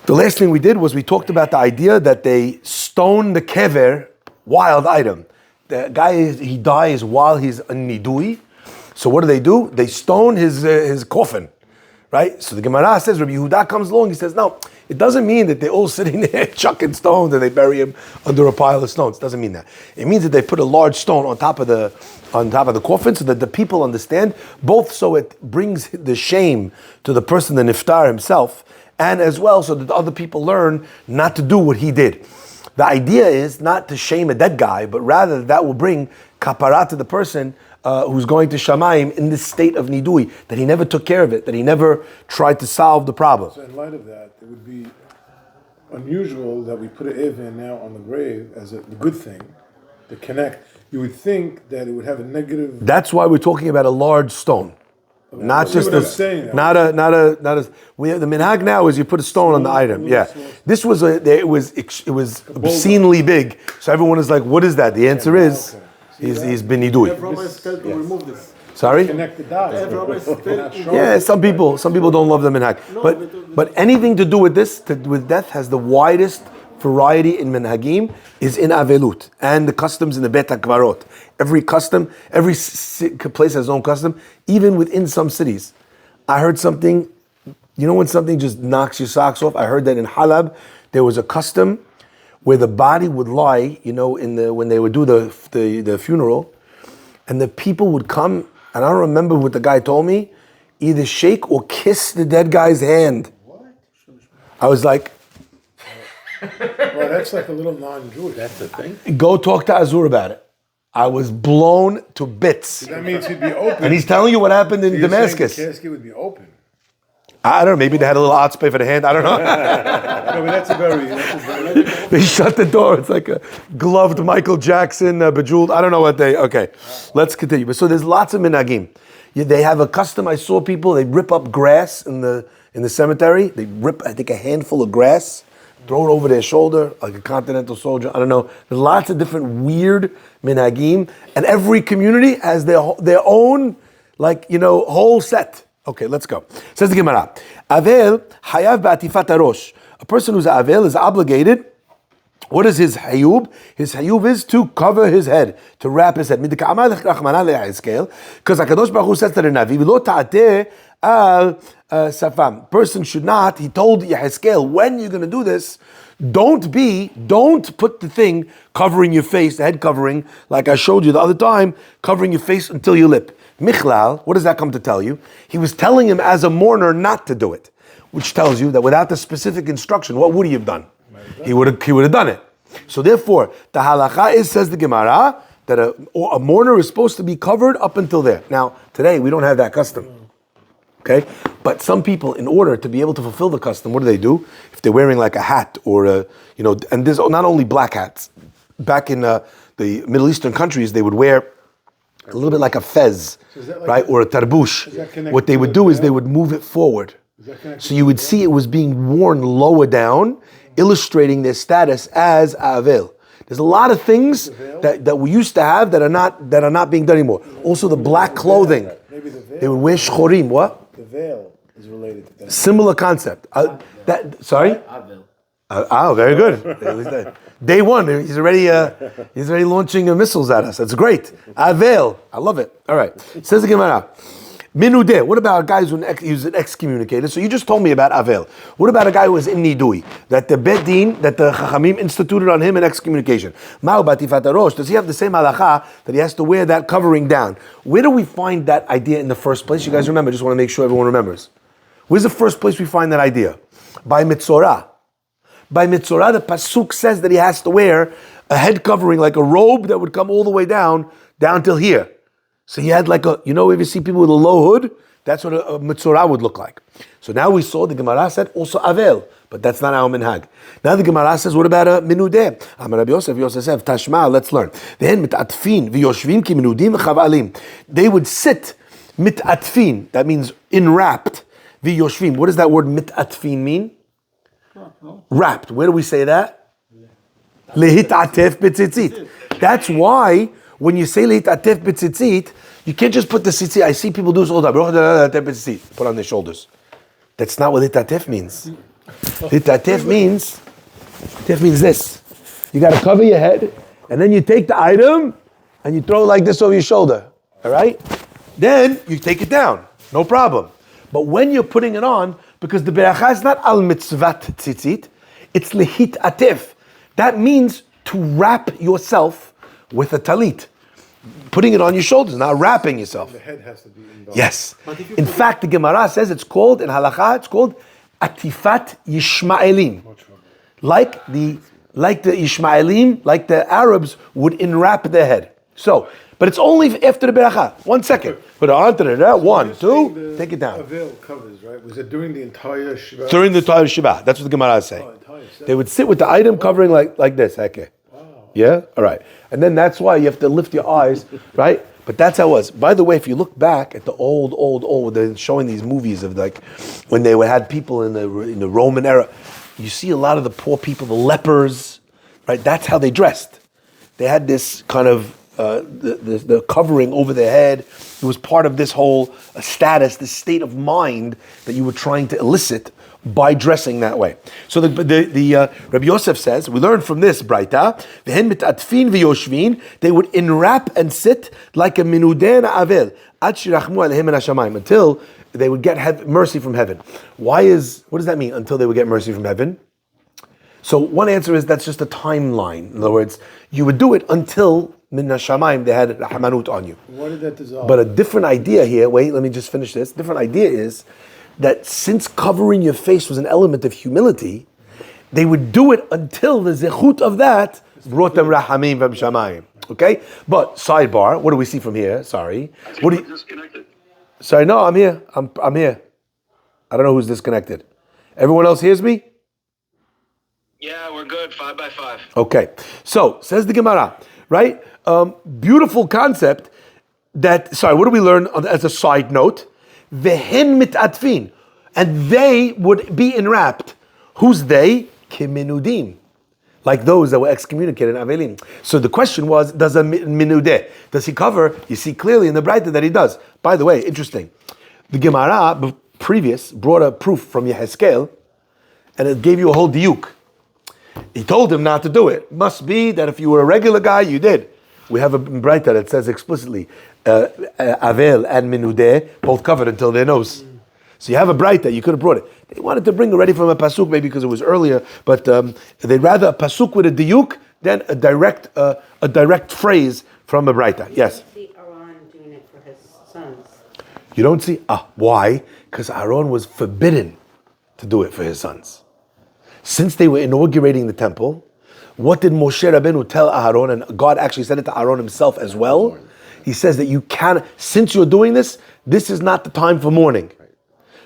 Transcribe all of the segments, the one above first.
The last thing we did was we talked about the idea that they stone the kever, wild item. The guy, he dies while he's a nidui. So what do? They stone his coffin, right? So the Gemara says, Rabbi Yehuda comes along, he says, no, it doesn't mean that they're all sitting there chucking stones and they bury him under a pile of stones. It doesn't mean that. It means that they put a large stone on top of the coffin so that the people understand, both so it brings the shame to the person, the niftar himself, and as well so that the other people learn not to do what he did. The idea is not to shame a dead guy, but rather that will bring kapara to the person who's going to Shamayim in this state of nidui, that he never took care of it, that he never tried to solve the problem. So in light of that, it would be unusual that we put an even now on the grave as a good thing to connect. You would think that it would have a negative. That's why we're talking about a large stone. Okay. Not just the minhag now is you put a stone on the item. Yeah, this was it was obscenely big. So everyone is like, "What is that?" The answer is, he's been nidui. Remove this. Sorry. Connect the dots. Yeah, some people don't love the minhag, but anything to do with this, with death, has the widest variety in minhagim is in avelut and the customs in the bet hakvarot. Every custom, every place has its own custom, even within some cities. I heard something, you know when something just knocks your socks off? I heard that in Halab, there was a custom where the body would lie, when they would do the funeral, and the people would come, and I don't remember what the guy told me, either shake or kiss the dead guy's hand. What? I was like, well, that's like a little non-Jewish. That's the thing. go talk to Azur about it. I was blown to bits. That means he'd be open. And he's telling you what happened in Damascus. The casket would be open. I don't know, maybe they had a little hot spray for the hand, I don't know. No, but that's a very They shut the door, it's like a gloved Michael Jackson, bejeweled, I don't know what okay. Let's continue. But so there's lots of minhagim. They have a custom, I saw people, they rip up grass in the cemetery. They rip, I think, a handful of grass, throw it over their shoulder like a continental soldier. I don't know. There's lots of different weird minhagim, and every community has their own, whole set. Okay, let's go. Says the Gemara, Avel hayav ba'atifat harosh. A person who's Avel is obligated. What is his hayub? His hayub is to cover his head, to wrap his head. Because HaKadosh Baruch Hu says to the Navi, "V'lo ta'ateh al safam." Person should not. He told Yehezkel, when you're going to do this, don't put the thing covering your face, the head covering, like I showed you the other time, covering your face until your lip. Michlal, what does that come to tell you? He was telling him as a mourner not to do it, which tells you that without the specific instruction, what would he have done? He would have done it. So therefore, the halacha is, says the Gemara, that a mourner is supposed to be covered up until there. Now, today we don't have that custom. Okay? But some people, in order to be able to fulfill the custom, what do? If they're wearing like a hat or and there's not only black hats. Back in the Middle Eastern countries, they would wear a little bit like a fez, right? Or a tarbush. What they would do is they would move it forward. So you would see it was being worn lower down, illustrating their status as Avel. There's a lot of things that we used to have that are not being done anymore. Also the black clothing. Maybe the veil. They would wear shchorim. What? The veil is related to that. Similar concept. Sorry? Very good. Day one, he's already launching missiles at us. That's great. Avel, I love it. All right. Says the Gemara. Minudeh. What about a guy who's an excommunicated? So you just told me about Avel. What about a guy who is in Nidui? That the Bet Din, that the Chachamim instituted on him an excommunication. Ma'u batifat harosh. Does he have the same halacha that he has to wear that covering down? Where do we find that idea in the first place? You guys remember? Just want to make sure everyone remembers. Where's the first place we find that idea? By Mitzorah. By Mitzorah, the Pasuk says that he has to wear a head covering, like a robe that would come all the way down till here. So he had like if you see people with a low hood, that's what a Mitzorah would look like. So now we saw the Gemara said also Avel, but that's not our minhag. Now the Gemara says, what about a Minudeh? Amar Rabbi Yosef said, Tashma, let's learn. Then mitatfin v'yoshvim ki minudim v'chavalim. They would sit mitatfin, that means enwrapped, v'yoshvim. What does that word mitatfin mean? Wrapped. Where do we say that? Lehitatef b'tzitzit. That's why when you say lehitatef b'tzitzit, you can't just put the tzitzit. I see people do this all the time. Put on their shoulders. That's not what lehitatef means. Tif means this. You got to cover your head, and then you take the item, and you throw it like this over your shoulder. All right? Then you take it down. No problem. But when you're putting it on, because the beracha is not al mitzvat tzitzit, it's lehit atif. That means to wrap yourself with a talit. Putting it on your shoulders, not wrapping yourself. The head has to be involved. Yes. In fact, the Gemara says it's called, in halakha, it's called atifat Yishmaelim. Like the Ishmaelim, like the Arabs would enwrap their head. So, but it's only after the beracha. 1 second. Put it onto it. 1, 2, take it down. Avail covers, right? Was it during the entire Shiva? During the entire Shiva. That's what the Gemara is saying. They would sit with the item covering like this. Okay. Yeah? All right. And then that's why you have to lift your eyes, right? But that's how it was. By the way, if you look back at the old, they're showing these movies of like when they had people in the Roman era, you see a lot of the poor people, the lepers, right? That's how they dressed. They had this kind of the covering over their head. It was part of this whole status, this state of mind that you were trying to elicit by dressing that way. So the Rabbi Yosef says, we learn from this Braita, v'hen mitatfin v'yoshvin, they would enwrap and sit like a minudeh avel, ad shirachmu alehem min hashamayim, until they would get mercy from heaven. What does that mean, until they would get mercy from heaven? So one answer is that's just a timeline. In other words, you would do it until min hashamayim they had rahmanut on you. Why did that dissolve? But a different idea here, wait, let me just finish this. Different idea is that since covering your face was an element of humility, they would do it until the zechut of that brought them rahamim v'shamayim. Okay? But sidebar, what do we see from here? Sorry. What do you disconnected? Sorry, no, I'm here. I'm here. I don't know who's disconnected. Everyone else hears me? Yeah, we're good. 5 by 5. Okay. So, says the Gemara, right? Beautiful concept that, what do we learn as a side note? Vehen mitatfin, and they would be enwrapped. Who's they? Kiminudim, like those that were excommunicated in Avelim. So the question was, does a minudeh, does he cover? You see clearly in the Braita that he does. By the way, interesting. The Gemara previous brought a proof from Yehezkel, and it gave you a whole diuk. He told him not to do it. Must be that if you were a regular guy, you did. We have a Braita that says explicitly, Avel and Minudeh, both covered until their nose. So you have a Braita, you could have brought it. They wanted to bring it ready from a Pasuk, maybe because it was earlier, but they'd rather a Pasuk with a diuk than a direct phrase from a Braita. Yes? I see Aaron doing it for his sons. You don't see? Why? Because Aaron was forbidden to do it for his sons. Since they were inaugurating the temple, what did Moshe Rabbeinu tell Aaron? And God actually said it to Aaron himself as well. He says that you can, since you're doing this, this is not the time for mourning.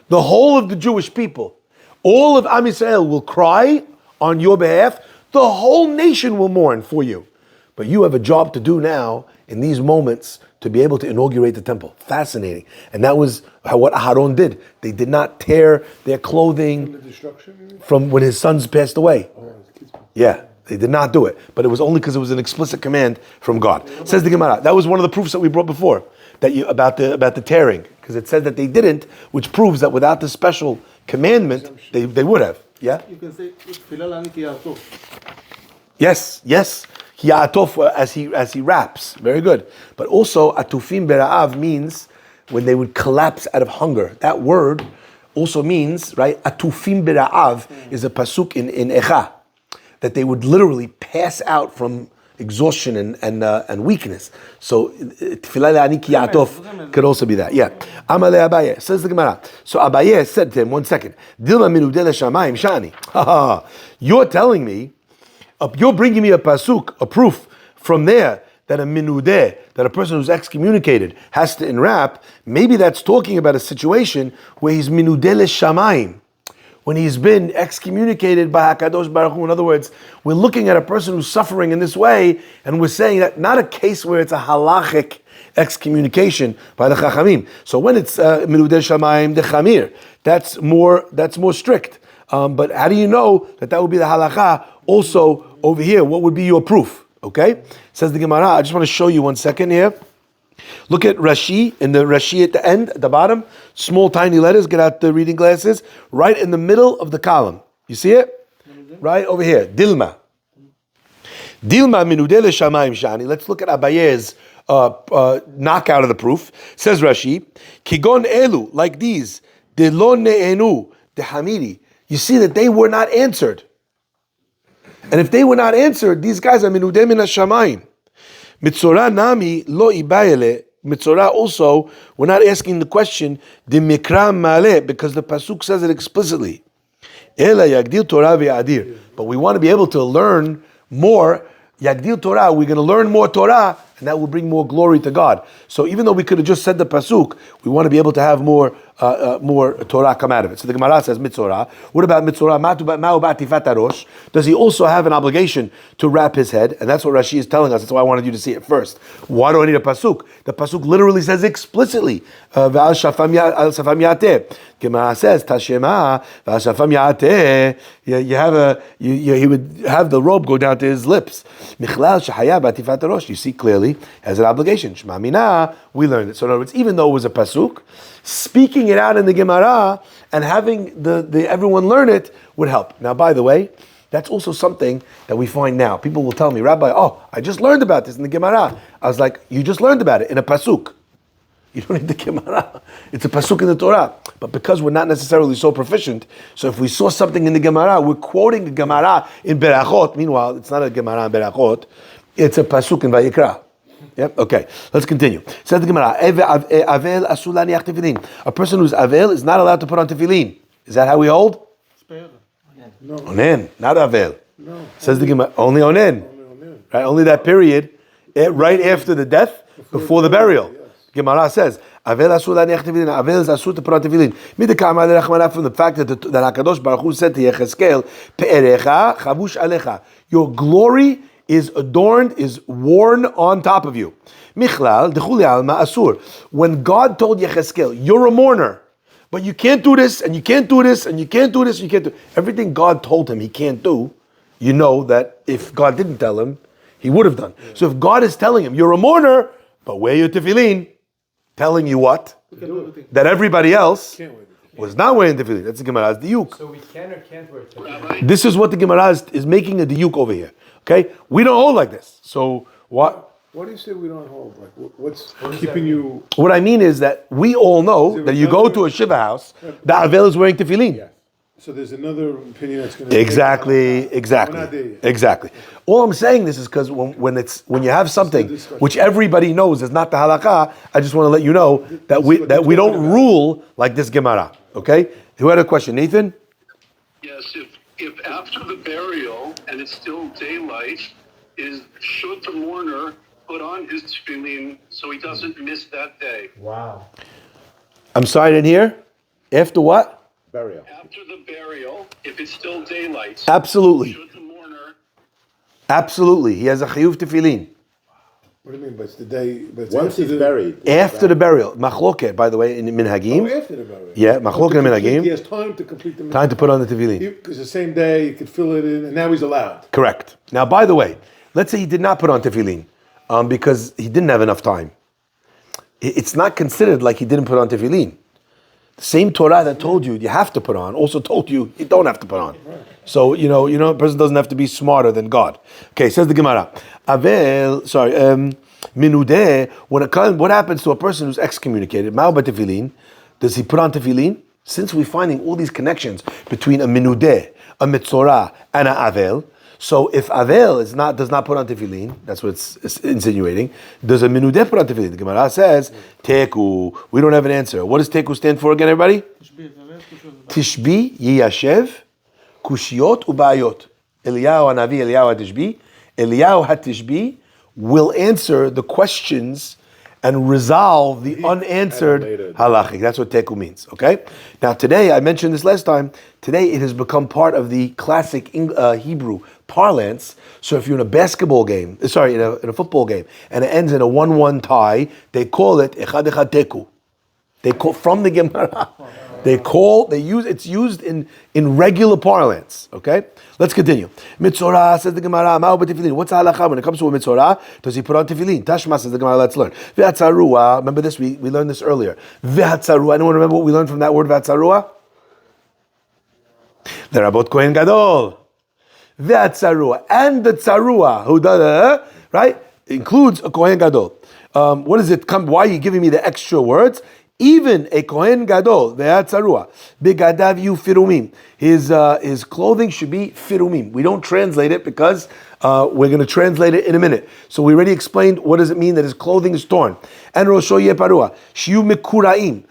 The whole of the Jewish people, all of Am Yisrael will cry on your behalf. The whole nation will mourn for you. But you have a job to do now in these moments to be able to inaugurate the temple. Fascinating. And that was what Aaron did. They did not tear their clothing From the destruction? from when his sons passed away. Yeah. They did not do it, but it was only because it was an explicit command from God. Says the Gemara. That was one of the proofs that we brought before, about the tearing, because it said that they didn't, which proves that without the special commandment, they would have. Yeah. You can say "Tfilah lani ki ya'atov." Yes. Ya'atov as he raps. Very good. But also atufim bera'av means when they would collapse out of hunger. That word also means, right? Atufim bera'av is a pasuk in Echa, that they would literally pass out from exhaustion and weakness. So tefillah le'ani ki ya'atov could also be that. Yeah. Amalei Abaye, says the Gemara. So Abaye said to him, 1 second, Dilma minudeh l'shamayim shani. You're telling me, you're bringing me a pasuk, a proof from there that a minudeh, that a person who's excommunicated has to enwrap. Maybe that's talking about a situation where he's minudeh l'shamayim, when he's been excommunicated by HaKadosh Baruch Hu. In other words, we're looking at a person who's suffering in this way, and we're saying that not a case where it's a halachic excommunication by the Chachamim. So when it's Minudeh Shamayim de Chamir, that's more strict. But how do you know that would be the halacha also over here? What would be your proof? Okay? Says the Gemara. I just want to show you 1 second here. Look at Rashi, in the Rashi at the end, at the bottom, small tiny letters, get out the reading glasses, right in the middle of the column. You see it? Right over here. Dilma. Dilma minudeh leshamayim shani. Let's look at Abaye's knockout of the proof. Says Rashi, Kigon elu, like these, de lo ne'enu, de hamidi. You see that they were not answered. And if they were not answered, these guys are minudeh min hashamayim. Mitzorah nami lo ibayele. Mitzorah also, we're not asking the question, de mikra maleh, because the pasuk says it explicitly. Ela yagdil Torah ve'adir. But we want to be able to learn more. Yagdil Torah, we're going to learn more Torah, and that will bring more glory to God. So even though we could have just said the pasuk, we want to be able to have more Torah come out of it. So the Gemara says Mitzorah. What about Mitzorah? Ma'u ba'tifat harosh. Does he also have an obligation to wrap his head? And that's what Rashi is telling us. That's why I wanted you to see it first. Why do I need a pasuk? The pasuk literally says explicitly, Ve'al shafam yateh. Gemara says Tashema Ve'al shafam yateh. He would have the robe go down to his lips. Michlal shahaya ba'tifat harosh. You see clearly has an obligation. Shema mina. We learned it. So in other words, even though it was a pasuk, speaking it out in the Gemara and having the everyone learn it would help. Now, by the way, that's also something that we find now. People will tell me, Rabbi, I just learned about this in the Gemara. I was like, you just learned about it in a pasuk. You don't need the Gemara. It's a pasuk in the Torah. But because we're not necessarily so proficient, so if we saw something in the Gemara, we're quoting the Gemara in Berachot. Meanwhile, it's not a Gemara in Berachot. It's a pasuk in Vayikra. Yep. Okay. Let's continue. Says the Gemara, Avel asur laniach tefillin. A person who's Avel is not allowed to put on tefillin. Is that how we hold? No. Onen, not Avel. No. Says the Gemara, only Onen. Right? Only that period, right after the death, before the burial. Yes. Gemara says, Avel asur laniach tefillin. Avel is asur to put on tefillin. Midekama lerachmana, from the fact that HaKadosh Baruch Hu said to Yechezkel, Pe'erecha chavush alecha. Your glory is adorned, is worn on top of you. Michlal, dechuli alma asur. When God told Yechezkel, you're a mourner, but you can't do this, and you can't do this, and you can't do this, and you can't do everything God told him he can't do, you know that if God didn't tell him, he would have done. Yeah. So if God is telling him, you're a mourner, but wear your tefillin, telling you what? That everybody else was not wearing tefillin. That's the Gemara's diuk. So we can or can't wear tefillin? This is what the Gemara is making a diuk over here. Okay, we don't hold like this. So what? What do you say we don't hold? Like, what's keeping you? What I mean is that we all know that you go to a shiva house, the Avel is wearing tefillin. Yeah. So there's another opinion that's going to exactly. Exactly. All I'm saying this is because when you have something which everybody knows is not the halakha, I just want to let you know that we don't rule like this Gemara. Okay? Who had a question, Nathan? Yes. If after the burial and it's still daylight, should the mourner put on his tefillin so he doesn't miss that day? Wow. I'm sorry, I didn't hear. After what? burial. After the burial, if it's still daylight. Absolutely. Should the mourner? Absolutely. He has a chiyuv tefillin. What do you mean? But it's the day. But Once he's buried. After the burial. Machloket, by the way, in Minhagim. Oh, after the burial. Yeah, machloket in Minhagim. He has time to complete the minhag. Time to put on the tefillin. Because the same day, you could fill it in, and now he's allowed. Correct. Now, by the way, let's say he did not put on tefillin because he didn't have enough time. It's not considered like he didn't put on tefillin. The same Torah that told you have to put on also told you don't have to put on. Right. So, a person doesn't have to be smarter than God. Okay, says the Gemara. Minudeh, what happens to a person who's excommunicated? Ma'u b'tefillin, does he put on tefillin? Since we're finding all these connections between a minudeh, a mitzorah, and a avel, so if avel does not put on tefillin, that's what it's insinuating, does a minudeh put on tefillin? The Gemara says, teku. We don't have an answer. What does teku stand for again, everybody? Tishbi yiyashev kushiyot ubayot. Eliyahu hanavi, Eliyahu hatishbi. Eliyahu hatishbi will answer the questions and resolve the unanswered halachic. That's what teku means. Okay. Now today, I mentioned this last time. Today it has become part of the classic Hebrew parlance. So if you're in a basketball game, in a football game, and it ends in a 1-1 tie, they call it echad echad teku. They call from the Gemara. It's used in regular parlance. Okay, let's continue. Mitzorah, says the Gemara, ma'u b'tefillin. What's the halacha when it comes to a mitzorah? Does he put on tefillin? Tashma, says the Gemara. Let's learn. V'hatzarua. Remember this? We learned this earlier. V'hatzarua. Anyone remember what we learned from that word v'hatzarua? Lerabot Kohen Gadol. Ve'atzarua. And the tzarua, who does, right, includes a Kohen Gadol. What does it come? Why are you giving me the extra words? Even a Kohen Gadol, ve'atzarua, begadav yu firumim. His clothing should be firumim. We don't translate it because we're going to translate it in a minute. So we already explained what does it mean that his clothing is torn. And rosho yeparua, shiu mikuraim.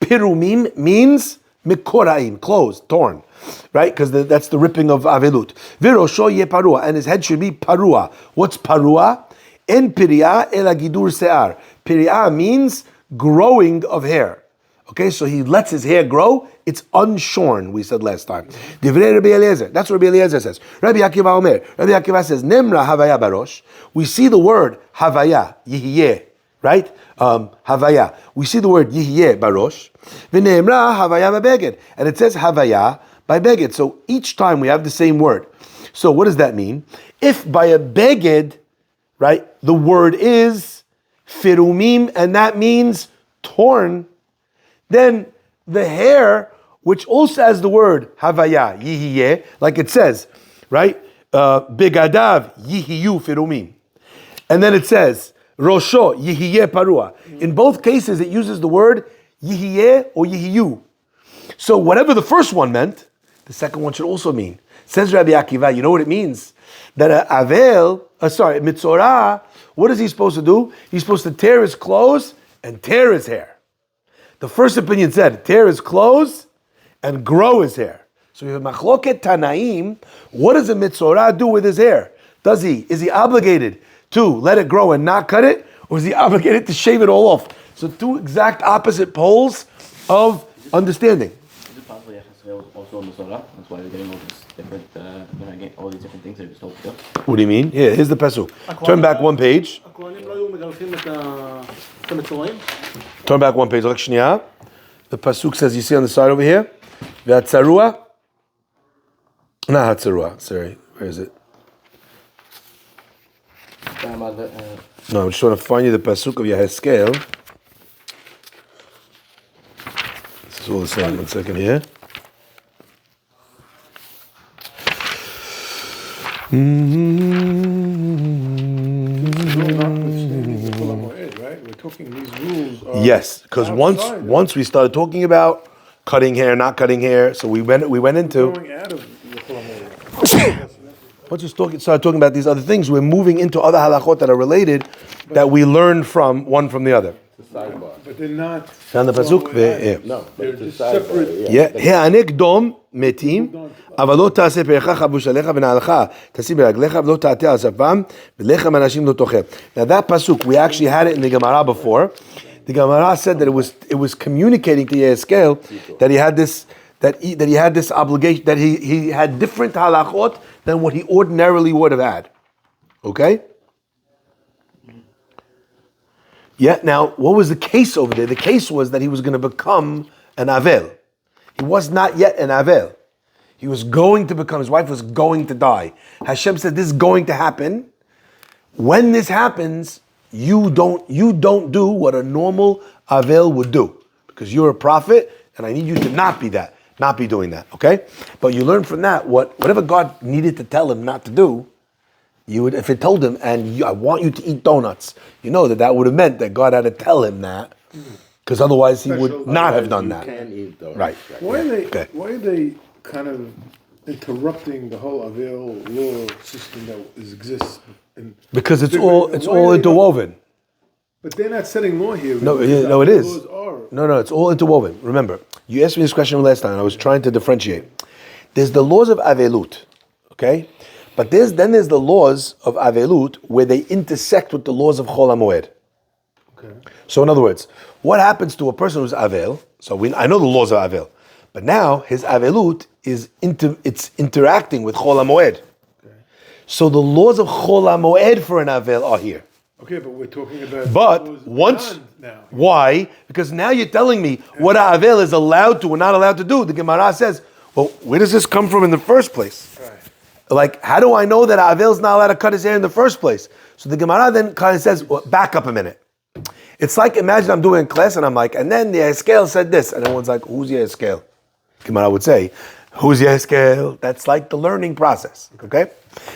Pirumim means mikuraim, closed, torn, right? Because that's the ripping of avelut. Virosho yeparua, and his head should be parua. What's parua? En piria ela gidur se'ar. Piria means growing of hair. Okay, so he lets his hair grow. It's unshorn, we said last time. Divrei Rabbi Eliezer. That's what Rabbi Eliezer says. Rabbi Akiva Omer. Rabbi Akiva says, Nemra havaya barosh. We see the word havaya, yihiyeh, right? Havaya. We see the word yihiyeh barosh. V'nemra havaya babeged. And it says havaya by beged. So each time we have the same word. So what does that mean? If by a beged, right, the word is firumim, and that means torn, then the hair, which also has the word havaya, yihiyeh, like it says, right, begadav yihiyu firumim. And then it says, rosho yihiyeh parua. In both cases, it uses the word yihiyeh or yihiyu. So whatever the first one meant, the second one should also mean. Says Rabbi Akiva, you know what it means? That mitzorah, what is he supposed to do? He's supposed to tear his clothes and tear his hair. The first opinion said, tear his clothes and grow his hair. So you have machloket tanaim. What does a mitzorah do with his hair? Is he obligated to let it grow and not cut it? Or is he obligated to shave it all off? So two exact opposite poles of understanding. Is it possibly also a Masorah? That's why they're getting all these different, getting all these different things that are just all together. What do you mean? Yeah, here's the pasuk. Turn back one page. הכהנים לא היו מגלחים את המצורעים? Turn back one page. The pasuk says, you see on the side over here, V'atzarua. Not hatzarua. Sorry, where is it? No, I'm just trying to find you the pasuk of Yehezkel. This is all the same. 1 second here. Right? We're talking these rules are Yes, because once we started talking about cutting hair, not cutting hair, so we went into. going out of the Chol Once we started talking about these other things, we're moving into other halachot that are related, that we learn from one from the other. But they're not. Found the pasuk? No, but They're it's a just sidebar. separate. Yeah, הענק דום מתים, אבל לא תעשה פרחך חבוש עליך ונעלך תשים ברגליך ולא תעטה על שפם ולחם אנשים לא תאכל. Now that pasuk, we actually had it in the Gemara before. The Gemara said that it was communicating to Yehezkel that he had this obligation, that he had different halachot than what he ordinarily would have had. Okay? Yeah, now, what was the case over there? The case was that he was going to become an Avel. He was not yet an Avel. He was going to become, his wife was going to die. Hashem said, this is going to happen. When this happens, you don't do what a normal Avel would do. Because you're a prophet, and I need you to not be doing that, okay? But you learn from that, whatever God needed to tell him not to do, you would, if it told him, I want you to eat donuts, you know that would have meant that God had to tell him that, because otherwise he would not have done that. You can eat donuts. Right. Why are they kind of interrupting the whole Avel law system that exists? Because it's all interwoven. But they're not setting law here. No, it is. No, it's all interwoven. Remember, you asked me this question last time, and I was trying to differentiate. There's the laws of Avelut, okay? But there's the laws of Avelut where they intersect with the laws of Chol HaMoed. Okay. So in other words, what happens to a person who's Avel? So I know the laws of Avel, but now his Avelut is interacting with Chol HaMoed. Okay. So the laws of Chol HaMoed for an Avel are here. Okay, but we're talking about. But laws once, now. why? Because now you're telling me what an Avel is allowed to or not allowed to do. The Gemara says, well, where does this come from in the first place? Right. Like, how do I know that Avel's not allowed to cut his hair in the first place? So the Gemara then kind of says, well, back up a minute. It's like, imagine I'm doing a class and I'm like, and then the Yehezkel said this. And everyone's like, who's Yehezkel? Gemara would say, Who's Yehezkel? That's like the learning process, okay?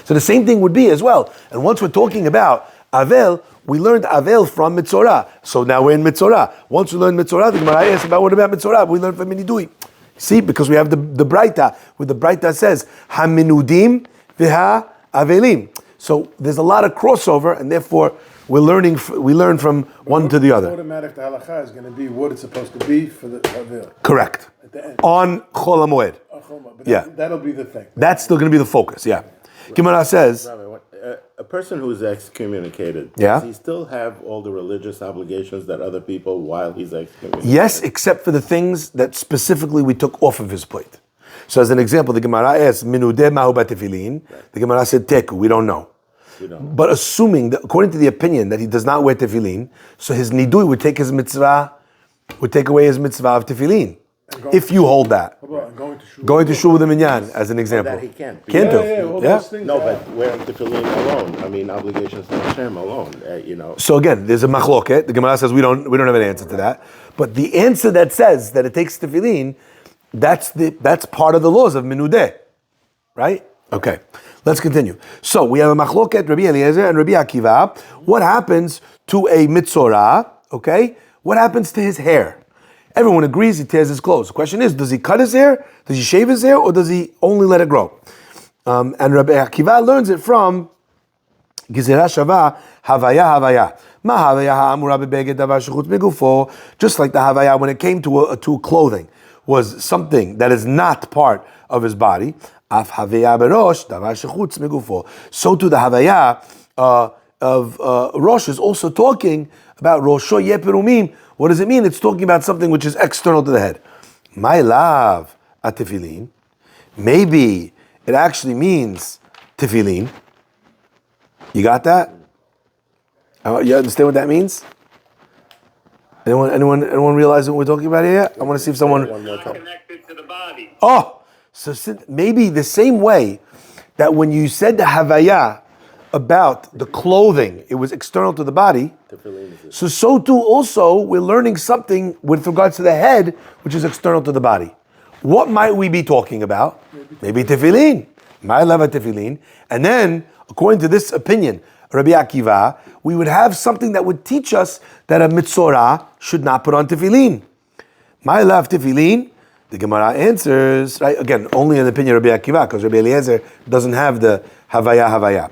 So the same thing would be as well. And once we're talking about Avel, we learned Avel from Mitzorah. So now we're in Mitzorah. Once we learn Mitzorah, the Gemara asks about what about Mitzorah? We learn from Minidui. See, because we have the Braita, where the Braita says, Ha-minudim v'ha avelim. So there's a lot of crossover, and therefore we learn from one to the other. Automatic halacha is going to be what it's supposed to be for the Avil. Correct. At the end. On Chol HaMoed. But Yeah. that'll be the thing. That's still going to be the focus, yeah. Gemara says, A person who's excommunicated, Yeah. does he still have all the religious obligations that other people while he's excommunicated? yes, except for the things that specifically we took off of his plate. So as an example, the Gemara asks, Minudeh mahu batefilin. The Gemara said, Teku, we don't know. We don't. But assuming, that, according to the opinion, that he does not wear tefillin, so his nidui would take his mitzvah, would take away his mitzvah of tefillin. If you hold that. How about Going to shul with the minyan, as an example. That he can't. Can't do. all Yeah. those things. No, but wearing tefillin alone. I mean, obligations to Hashem alone. So again, there's a machloket. The Gemara says we don't have an answer to that. But the answer that says that it takes tefillin, that's part of the laws of minudeh, right? Okay, let's continue. So we have a machloket, Rabbi Eliezer and Rabbi Akiva. What happens to a mitzorah? Okay, what happens to his hair? Everyone agrees he tears his clothes. The question is, does he cut his hair? Does he shave his hair? Or does he only let it grow? And Rabbi Akiva learns it from Gizera Shava, Havaya. Ma Havaya ha'amura bebeged davar shechutz migufo. Just like the Havaya, when it came to clothing, was something that is not part of his body. Af Havaya berosh davar shechutz migufo. So too the Havaya of Rosh is also talking about Rosho Yeperumim. What does it mean? It's talking about something which is external to the head. My love at tefillin. Maybe it actually means tefillin. You got that? You understand what that means? Anyone realize what we're talking about here? I want to see if someone. Connected to the body. Oh, so maybe the same way that when you said the Havaya about the clothing, it was external to the body. So too also we're learning something with regards to the head, which is external to the body. What might we be talking about? Maybe tefillin. My love tefillin. And then, according to this opinion, Rabbi Akiva, we would have something that would teach us that a mitzorah should not put on tefillin. My love tefillin. The Gemara answers, right? Again, only in the opinion of Rabbi Akiva, because Rabbi Eliezer doesn't have the Havaya.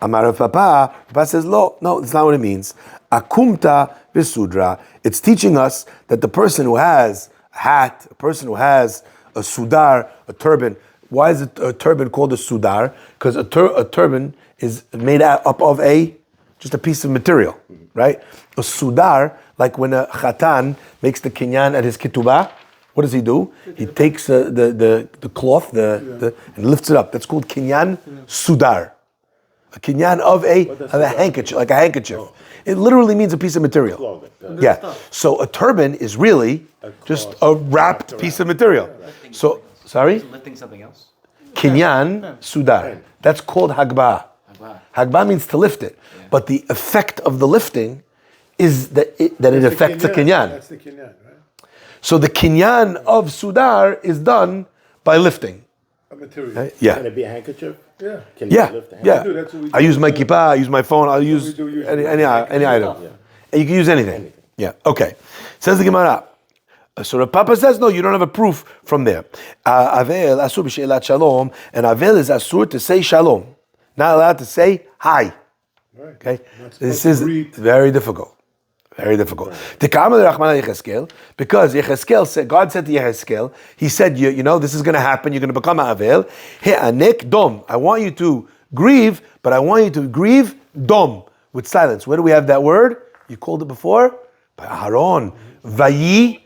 Amar Papa says, no, that's not what it means. Akumta v'sudra. It's teaching us that the person who has a hat, a person who has a sudar, a turban. Why is a turban called a sudar? Because a turban is made up of just a piece of material, right? A sudar, like when a chatan makes the kinyan at his ketubah, what does he do? He takes the cloth and lifts it up. That's called kinyan sudar. A kinyan of a handkerchief, like a handkerchief. It literally means a piece of material. Yeah. So a turban is really just a wrapped piece of material. So, sorry? Lifting something else? Kinyan sudar. That's called hagbah. Hagbah means to lift it. But the effect of the lifting is that it affects the kinyan. That's the kinyan, right? So the kinyan of sudar is done by lifting. A material. Right? Yeah. Can it be a handkerchief? Yeah. Can you Yeah, lift a yeah. handkerchief? That's what we I do. use my kippah, I use my phone, I'll use we do usually. any item. And you can use anything. Yeah, okay. Says the Gemara. So the Papa says, no, you don't have a proof from there. Avel asur b'she'elat shalom, and Avel is asur to say shalom. Not allowed to say hi. Right. Okay? Not This supposed is to greet. very difficult. Very difficult. Because Yecheskel said, God said to Yecheskel, He said, you know, this is going to happen. You're going to become Avel. Anek dom. I want you to grieve, but I want you to grieve dom with silence. Where do we have that word? You called it before by Aaron. Vayi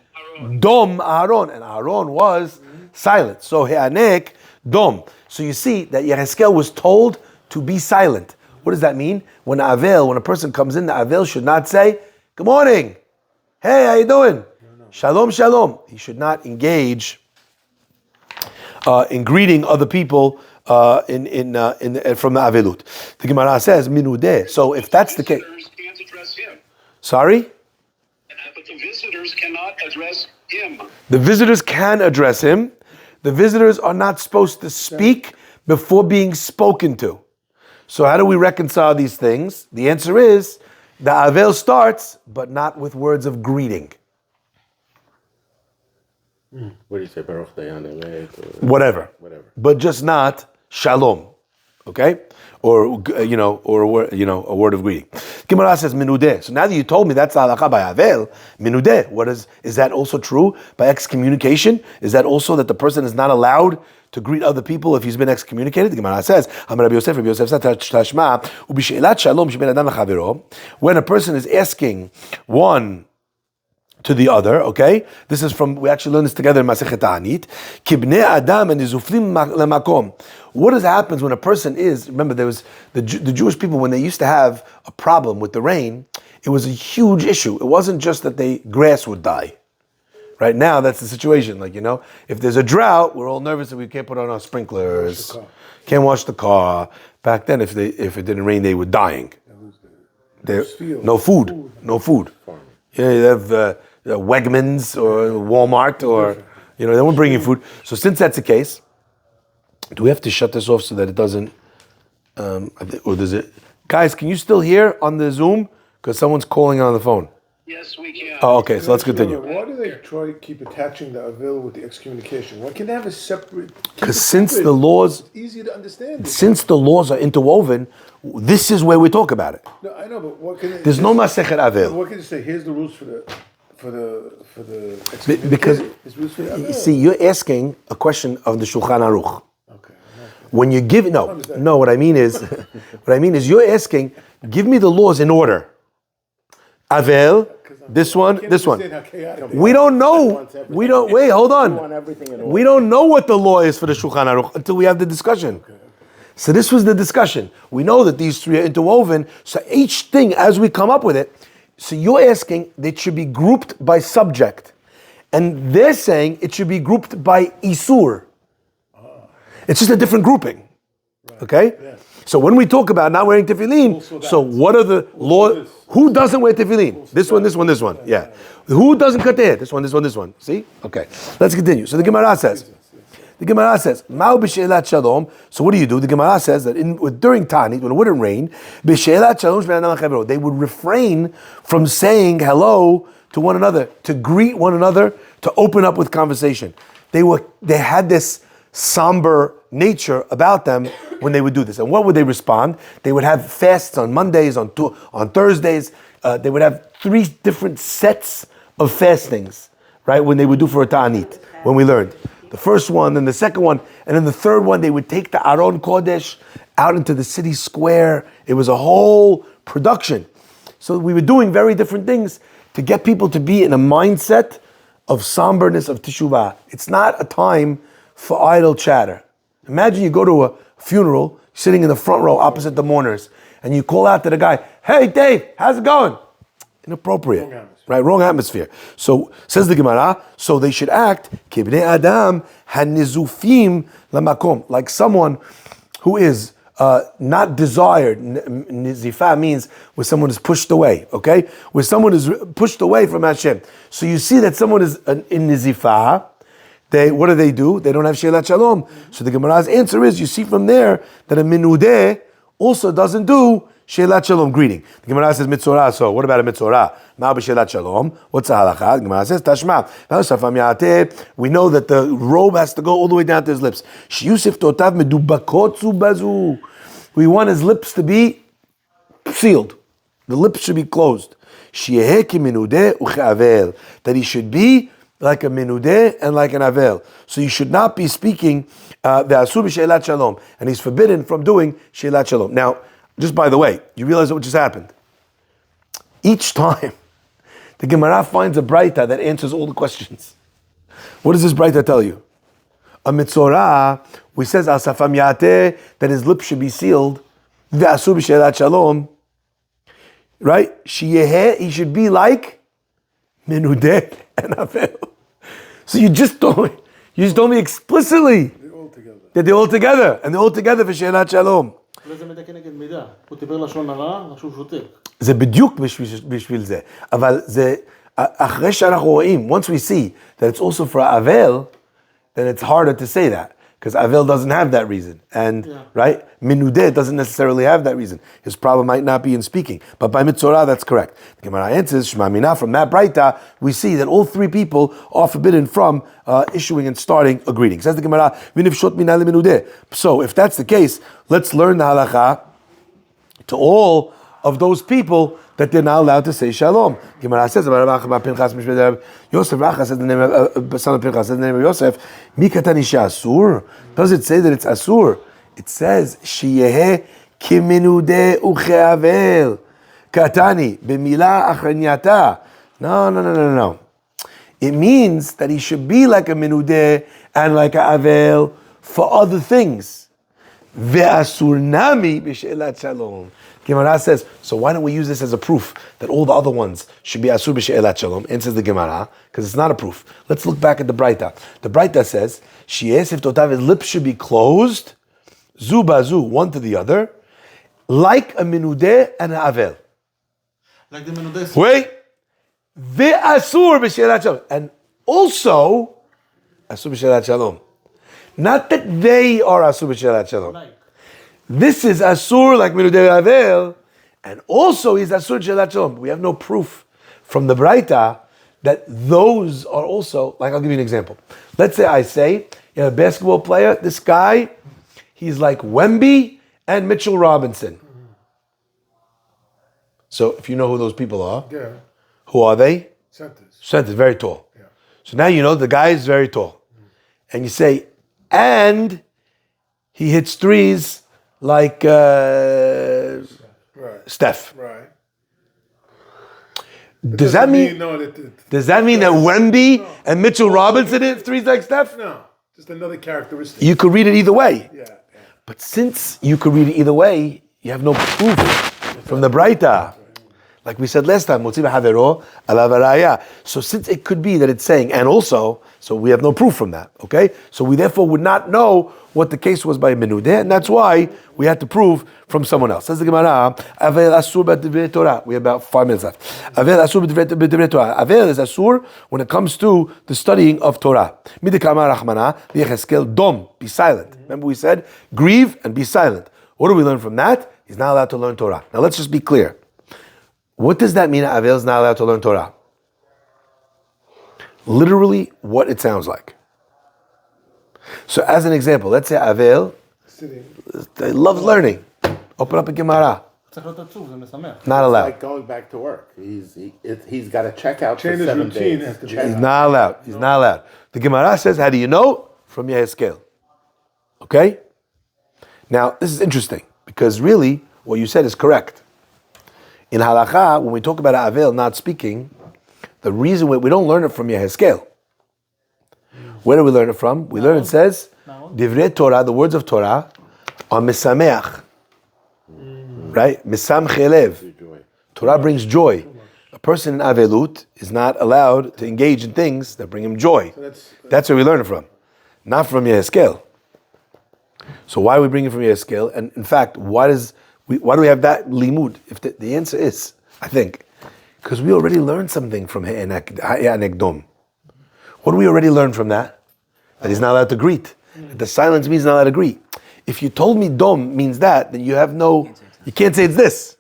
dom Aaron, and Aaron was silent. So Anek dom. So you see that Yecheskel was told to be silent. What does that mean? When a person comes in, the Avel should not say, "Good morning. Hey, how you doing? Shalom, shalom." He should not engage in greeting other people from the Avelut. The Gemara says, "Minudeh." So if that's the case, Visitors can't address him. sorry, But the visitors cannot address him. the visitors can address him. the visitors are not supposed to speak before being spoken to. So how do we reconcile these things? The answer is, the Avel starts, but not with words of greeting. What do you say, Baruch Dayan Emet? Whatever. But just not shalom. Okay? Or, a word of greeting. Gemara says, minudeh. So now that you told me that's halakha by Avel, minudeh, is that also true by excommunication? Is that also that the person is not allowed to greet other people if he's been excommunicated? The Gemara says, Rabbi Yosef said, Tashma, ubishe'elat shalom sheben adam lechavero. When a person is asking one to the other, okay? This is from, we actually learned this together in Masechet Ta'anit. Kibnei adam and izuflim lemakom. What happens when a person is, remember there was, the Jewish people, when they used to have a problem with the rain, it was a huge issue. It wasn't just that grass would die. Right now, that's the situation. If there's a drought, we're all nervous that we can't put on our sprinklers, can't wash the car. Back then, if it didn't rain, they were dying. No food. Yeah, you have Wegmans or Walmart or, they weren't bringing food. So since that's the case, do we have to shut this off so that it doesn't, or does it? Guys, can you still hear on the Zoom? Because someone's calling on the phone. Yes, we can. Oh, okay, so let's continue. Why do they try to keep attaching the Avel with the excommunication? Why can't they have a separate? Because since the laws, it's easier to understand. Since the laws are interwoven, this is where we talk about it. No, I know, but what can they? There's no Masechet Avel. What can you say? Here's the rules for the excommunication. Because There's rules for the Avel. see, you're asking a question of the Shulchan Aruch. Okay. When you give no, what I mean is, you're asking, give me the laws in order. Avel, this one. We don't know. Wait, hold on. We don't know what the law is for the Shulchan Aruch until we have the discussion. So this was the discussion. We know that these three are interwoven. So each thing, as we come up with it, so you're asking that it should be grouped by subject. And they're saying it should be grouped by Isur. It's just a different grouping. Okay? Yes. So when we talk about not wearing tefillin, so what are the laws? Who doesn't wear tefillin? This one. Yeah. Who doesn't cut their hair? This one. See? Okay. Let's continue. So the Gemara says, Ma'u b'she'elat shalom. So what do? The Gemara says that during Tanit, when it wouldn't rain, b'she'elat shalom sheben adam lechavero, they would refrain from saying hello to one another, to greet one another, to open up with conversation. They had this somber nature about them when they would do this. And what would they respond? They would have fasts on Mondays, on Thursdays. They would have 3 different sets of fastings, right? When they would do for a ta'anit, when we learned. The first one, then the second one, and then the third one, they would take the Aron Kodesh out into the city square. It was a whole production. So we were doing very different things to get people to be in a mindset of somberness, of teshuvah. It's not a time for idle chatter. Imagine you go to a funeral, sitting in the front row opposite the mourners, and you call out to the guy, "Hey Dave, how's it going?" Inappropriate, right? Wrong atmosphere. So says the Gemara, so they should act kibnei adam hanizufim lamakom, like someone who is not desired. Nizifa means where someone is pushed away. Okay, where someone is pushed away from Hashem. So you see that someone is in nizifa. What do? They don't have She'elat Shalom. So the Gemara's answer is, you see from there that a minudeh also doesn't do She'elat Shalom greeting. The Gemara says mitzorah. So what about a mitzorah? Ma b'She'elat Shalom. What's the halacha? The Gemara says tashma. We know that the robe has to go all the way down to his lips. Shiyusif totav medubakot bazu. We want his lips to be sealed. The lips should be closed. Sheyeh ki minudeh u'che'avel. That he should be like a minudeh and like an avel. So you should not be speaking the asur b'she'elat shalom, and he's forbidden from doing she'elat shalom. Now, just by the way, you realize what just happened? Each time, the Gemara finds a braita that answers all the questions. What does this braita tell you? A mitzorah, we says al safam yateh, that his lips should be sealed, the asur b'she'elat shalom, right? He should be like minudeh and avel. So you just told me explicitly that they're all together, and they're all together for She'elat Shalom. זה בדיוק בשביל זה. אבל זה, אחרי שאנחנו רואים, once we see that it's also for Avel, then it's harder to say that. Because Avel doesn't have that reason. And, right? Minudeh doesn't necessarily have that reason. His problem might not be in speaking. But by Mitzorah, that's correct. The Gemara answers, Shema Minah, from that Braita, we see that all three people are forbidden from issuing and starting a greeting. Says the Gemara, Minivshot Minah Minudeh. So, if that's the case, let's learn the halacha to all of those people that they're not allowed to say shalom. Gemara says about Pinchas Yosef. Racha says the name of son of Pinchas says the name of Yosef. Mi Kattan asur. Does it say that it's asur? It says sheyehe kiminudeh ucheavel katani b'mila achranyata. No. It means that he should be like a minudeh and like a avel for other things. Ve'asur nami b'she'elat shalom. Gemara says, so why don't we use this as a proof that all the other ones should be asur b'she'elat shalom? Answers the Gemara, because it's not a proof. Let's look back at the Braita. The Braita says, Shi'esif totav, his lips should be closed, zu bazu, one to the other, like a minudeh and an avel. Like the Menudeh. Wait, ve'asur b'she'elat shalom, and also asur b'she'elat shalom. Not that they are asur b'she'elat shalom. This is asur like minudeh avel, and also he's asur b'she'elat shalom. We have no proof from the Braita that those are also, like I'll give you an example. Let's say I say, you know, a basketball player, this guy, he's like Wemby and Mitchell Robinson. So if you know who those people are, who are they? Centers, very tall. Yeah. So now you know the guy is very tall. And you say, and he hits threes like Steph. Right. Does that mean that Wemby and Mitchell Robinson hit threes like Steph? No, just another characteristic. You could read it either way. Yeah. But since you could read it either way, you have no proof from the Braita. Like we said last time, so since it could be that it's saying, and also, so we have no proof from that, okay? So we therefore would not know what the case was by Menudeh, and that's why we had to prove from someone else. Says the Gemara, Avel asur b'divrei Torah. We have about 5 minutes left. Avel asur b'divrei Torah. Avel is asur when it comes to the studying of Torah. Midikama rachmana v'yecheskel dom, be silent. Remember we said, grieve and be silent. What do we learn from that? He's not allowed to learn Torah. Now let's just be clear. What does that mean? Avel is not allowed to learn Torah. Literally, what it sounds like. So, as an example, let's say Avel loves learning. Open up a Gemara. Not allowed. Like going back to work. He's got to check out Change for his 7 routine days. has to be- He's not allowed. He's not allowed. The Gemara says, how do you know? From Yehezkel. Okay? Now, this is interesting, because really, what you said is correct. In halakha, when we talk about Avel not speaking, the reason we don't learn it from Yehezkel. Where do we learn it from? We learn it says, Divrei Torah, the words of Torah, are misameach. Right? Misamche lev. Torah brings joy. A person in Avelut is not allowed to engage in things that bring him joy. That's where we learn it from. Not from Yehezkel. So why are we bringing it from Yehezkel? And in fact, why do we have that limud? If the answer is, I think, because we already learned something from Ha'yanekdom. What do we already learn from that? That he's not allowed to greet. That the silence means not allowed to greet. If you told me dom means that, then you can't say it's this.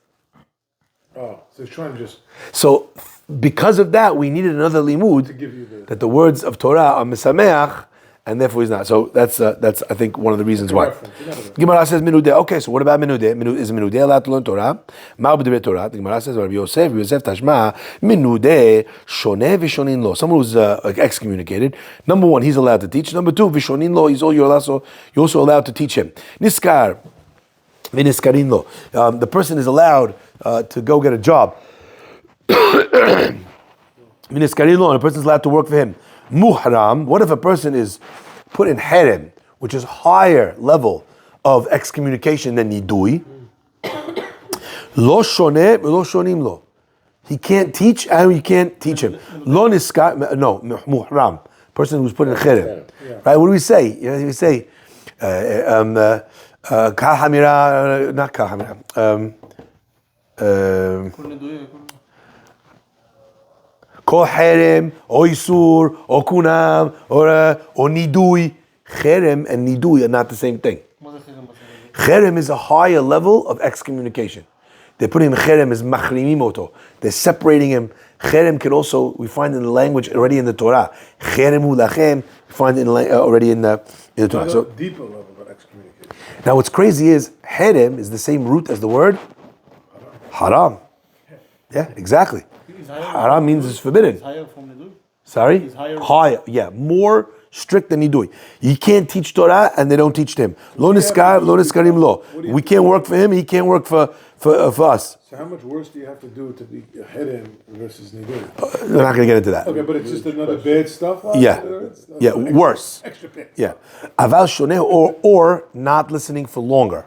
Oh, so he's trying to just... So because of that, we needed another limud that the words of Torah are misameach, and therefore he's not. So that's I think one of the reasons why. Gemara says minudeh. Okay, so what about minudeh? Is minudeh allowed to learn Torah? Ma b'divrei Torah. The Gemara says Rabbi Yosef tashma minudeh shoneh v'shonin lo. Someone who's excommunicated. Number one, he's allowed to teach. Number two, v'shonin lo. You're also allowed to teach him. Niskar v'niskarin lo. The person is allowed to go get a job. V'niskarin lo, and a person is allowed to work for him. Muhram, what if a person is put in herem, which is higher level of excommunication than nidui? Lo shoneh, lo shonim lo. He can't teach and you can't teach him. Lo niskar, no, muhram, person who's put in herem. Right, what do we say? We say, kal hamira, not kal hamira. Call Herem, or Isur, or Kunam, or Nidui. Cherem and Nidui are not the same thing. Cherem is a higher level of excommunication. They're putting him Cherem as Machrimimoto. They're separating him. Cherem can also, we find in the language already in the Torah. Cherem hu lachem, we find it already in the Torah. So, deeper level of excommunication. now what's crazy is, Herem is the same root as the word Haram. Yeah, exactly. Haram means it's forbidden. Higher from the do. Sorry? Higher. Yeah, more strict than Nidui. You can't teach Torah and they don't teach him. Lo niskarim lo. We can't work for him, he can't work for us. So how much worse do you have to do to be a Herem versus Nidui? We're not going to get into that. Okay, but it's just another bad stuff? Yeah. Yeah, worse. Extra bit. Yeah. Aval shoneh, or not listening for longer.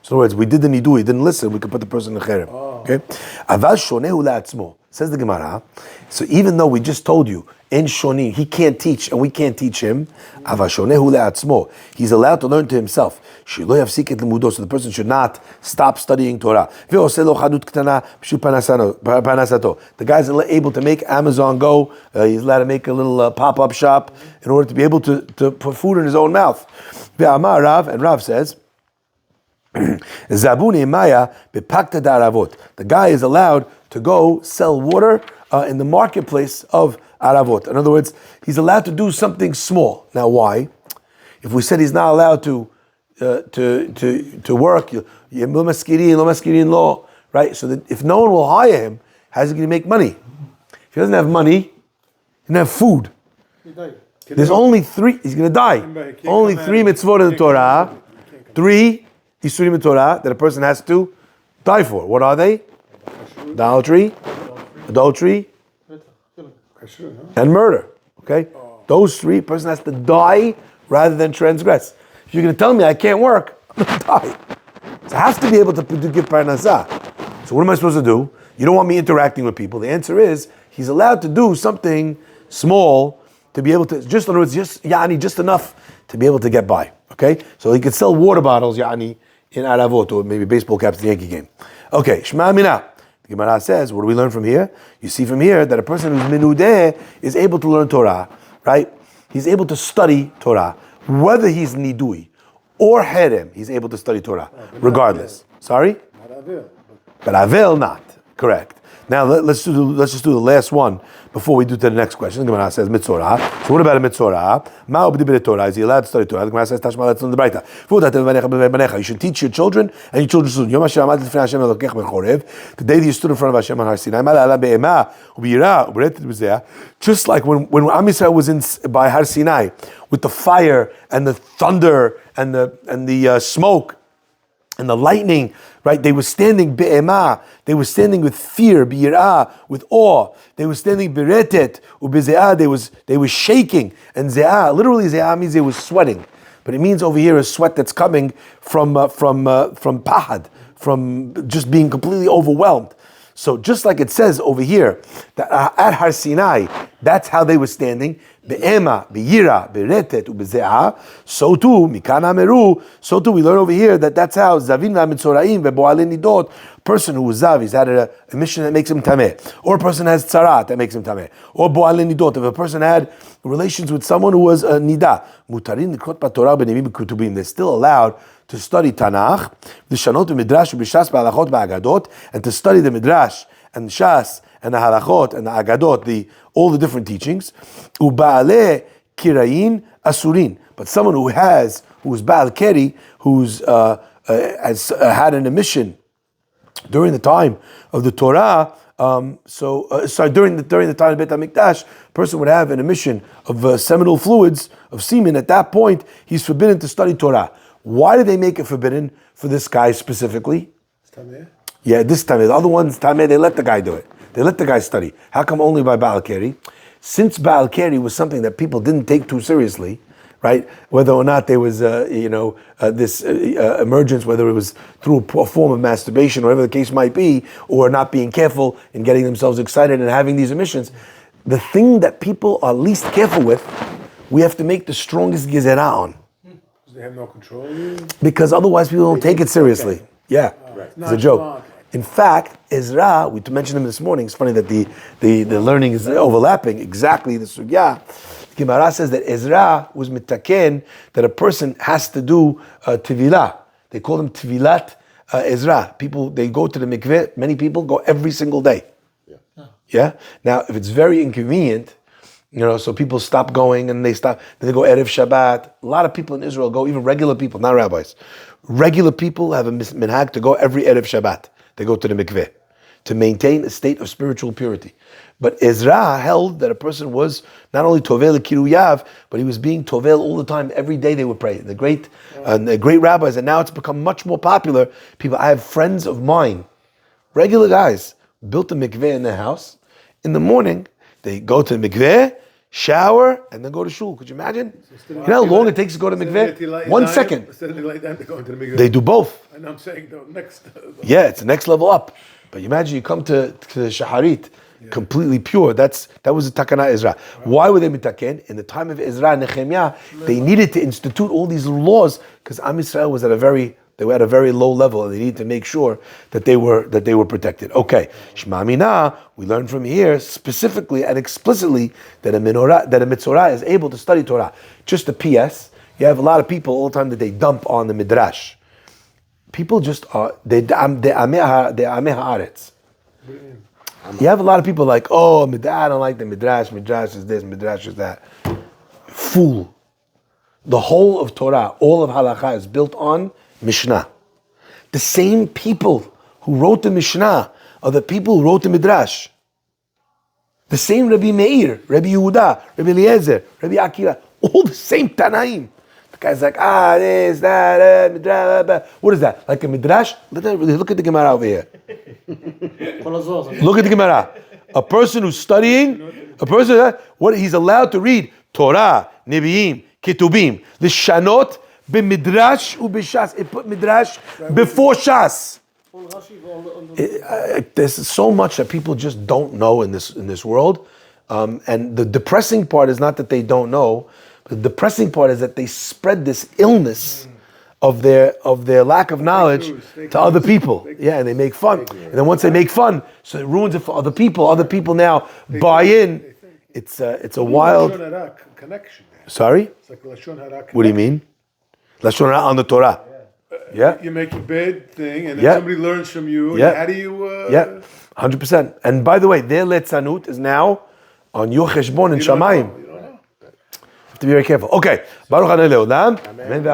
So in other words, we did the Nidui, he didn't listen, we could put the person in the Cherem. Okay? Aval shonehu la'atzmo. Says the Gemara. So even though we just told you, in Shoni, he can't teach and we can't teach him, Aval shonehu la'atzmo. He's allowed to learn to himself. Shelo yafsik et limudo. So the person should not stop studying Torah. Ve'oseh lo chadut ktana b'shul panasato. The guy's able to make Amazon go. He's allowed to make a little pop-up shop in order to be able to put food in his own mouth. Ve'amar Rav, and Rav says, Zabuni Maya bepakta daravot. The guy is allowed to go sell water in the marketplace of aravot. In other words, he's allowed to do something small. Now, why? If we said he's not allowed to work, lo maskirin lo, right? So that if no one will hire him, how's he going to make money? If he doesn't have money, he doesn't have food. There's only three. He's going to die. Only three mitzvot in the Torah. 3 Isurim in Torah that a person has to die for. What are they? Adultery, and murder. Okay? Those 3, person has to die rather than transgress. If you're going to tell me I can't work, I'm going to die. So I have to be able to give parnasah. So what am I supposed to do? You don't want me interacting with people. The answer is, he's allowed to do something small to be able to, just in other words, just enough to be able to get by. Okay? So he could sell water bottles, in Aravot, or maybe baseball caps in the Yankee game. Okay, Shema Mina. The Gemara says, what do we learn from here? You see from here that a person who's minudeh is able to learn Torah, right? He's able to study Torah. Whether he's nidui or herem, he's able to study Torah, regardless. Sorry? But Avel not. Correct. Now let's just do the last one before we do to the next question. The Gemara says mitzorah. So what about a mitzorah? Ma ubdi Torah? Is he allowed to study Torah? The Gemara says tashma let's learn the brayta. You should teach your children and your children's children. Yom Hashem amad lifnei Hashem elokech bechorev. The day that you stood in front of Hashem on Har Sinai. Just like when Am Yisrael was by Har Sinai with the fire and the thunder and the smoke and the lightning, right? They were standing be'ema. They were standing with fear, bi'irah, with awe. They were standing beretet, ubeze'ah. They were shaking. And ze'ah, literally ze'ah means they were sweating. But it means over here a sweat that's coming from pahad, from just being completely overwhelmed. So just like it says over here, that at Har Sinai, that's how they were standing. Be'ema, be'yira, be'retet, u'beze'ah. So too, mikan ameru. So too, we learn over here that that's how zavin v'mitzoraim ve'bo'alin nidot. Person who was zav, he's had a mission that makes him tameh, or a person has tzarat that makes him tameh, or bo'alin nidot. If a person had relations with someone who was a nida, mutarin likot b'torah b'nevim b'kutubim. They're still allowed to study Tanakh, v'shanot v'midrash v'bishas b'halachot b'agadot, and to study the midrash and shas and the halachot and the agadot, all the different teachings. U'ba'aleh kirayin asurin. But someone who's ba'al keri, who's has had an emission during the time of the Torah. During the time of Beit HaMikdash, a person would have an emission of seminal fluids, of semen. At that point, he's forbidden to study Torah. Why did they make it forbidden for this guy specifically? Tameh? Yeah, this time. The other ones, Tameh, they let the guy do it. They let the guy study. How come only by Baal Keri? Since Baal Keri was something that people didn't take too seriously, right? Whether or not there was, this emergence, whether it was through a form of masturbation, or whatever the case might be, or not being careful and getting themselves excited and having these emissions, the thing that people are least careful with, we have to make the strongest gezerah on. They have no control. Because otherwise people don't take it seriously. Yeah, Right. it's a joke. In fact, Ezra, we mentioned him this morning. It's funny that the learning is overlapping exactly the sugya. The Gemara says that Ezra was mitaken, that a person has to do tevilah. They call them tevilat Ezra. People, they go to the mikveh, many people go every single day. Yeah? Now, if it's very inconvenient, so people stop going and then they go Erev Shabbat. A lot of people in Israel go, even regular people, not rabbis. Regular people have a minhag to go every Erev Shabbat. They go to the mikveh to maintain a state of spiritual purity. But Ezra held that a person was not only Tovel Kiruyav, but he was being Tovel all the time. Every day they would pray. The great rabbis, and now it's become much more popular. People, I have friends of mine, regular guys, built a mikveh in their house. In the morning, they go to the mikveh, shower, and then go to shul. Could you imagine? You know how long it takes to go to mikveh? 1 second. They do both. And I'm saying the next. Yeah, it's the next level up. But you imagine you come to Shaharit, completely pure. That was the Takana Ezra. Why were they mitaken? In the time of Ezra and Nehemiah, they needed to institute all these laws because Am Yisrael was at a very low level, and they needed to make sure that they were protected. Okay, Shema Mina, we learn from here specifically and explicitly that a mitzorah is able to study Torah. Just a PS, you have a lot of people all the time that they dump on the midrash. People just are they ameh haaretz. You have a lot of people like, oh, I don't like the midrash. Midrash is this, midrash is that. Fool. The whole of Torah, all of halakha is built on Mishnah. The same people who wrote the Mishnah are the people who wrote the Midrash. The same Rabbi Meir, Rabbi Yehuda, Rabbi Eliezer, Rabbi Akira, all the same Tanaim. The guy's like, this, that, Midrash, blah. What is that? Like a Midrash? Look at the Gemara over here. Look at the Gemara. A person who's studying, he's allowed to read Torah, Nevi'im, Ketubim, the Shanot, B'midrash u'b'shas. It put midrash before shas. There's so much that people just don't know in this world, and the depressing part is not that they don't know, but the depressing part is that they spread this illness of their lack of knowledge to other people. Yeah, and they make fun, and then once they make fun, so it ruins it for other people. Other people now buy in. It's a wild connection. Sorry? It's like Lashon Hara. What do you mean? Lashon Hara on the Torah. Yeah. You make a bad thing, and then somebody learns from you. Yeah. How do you? 100%. And by the way, their letzanut is now on your cheshbon in Shamayim. You have to be very careful. Okay. Baruch Adonai Leolam. Amen.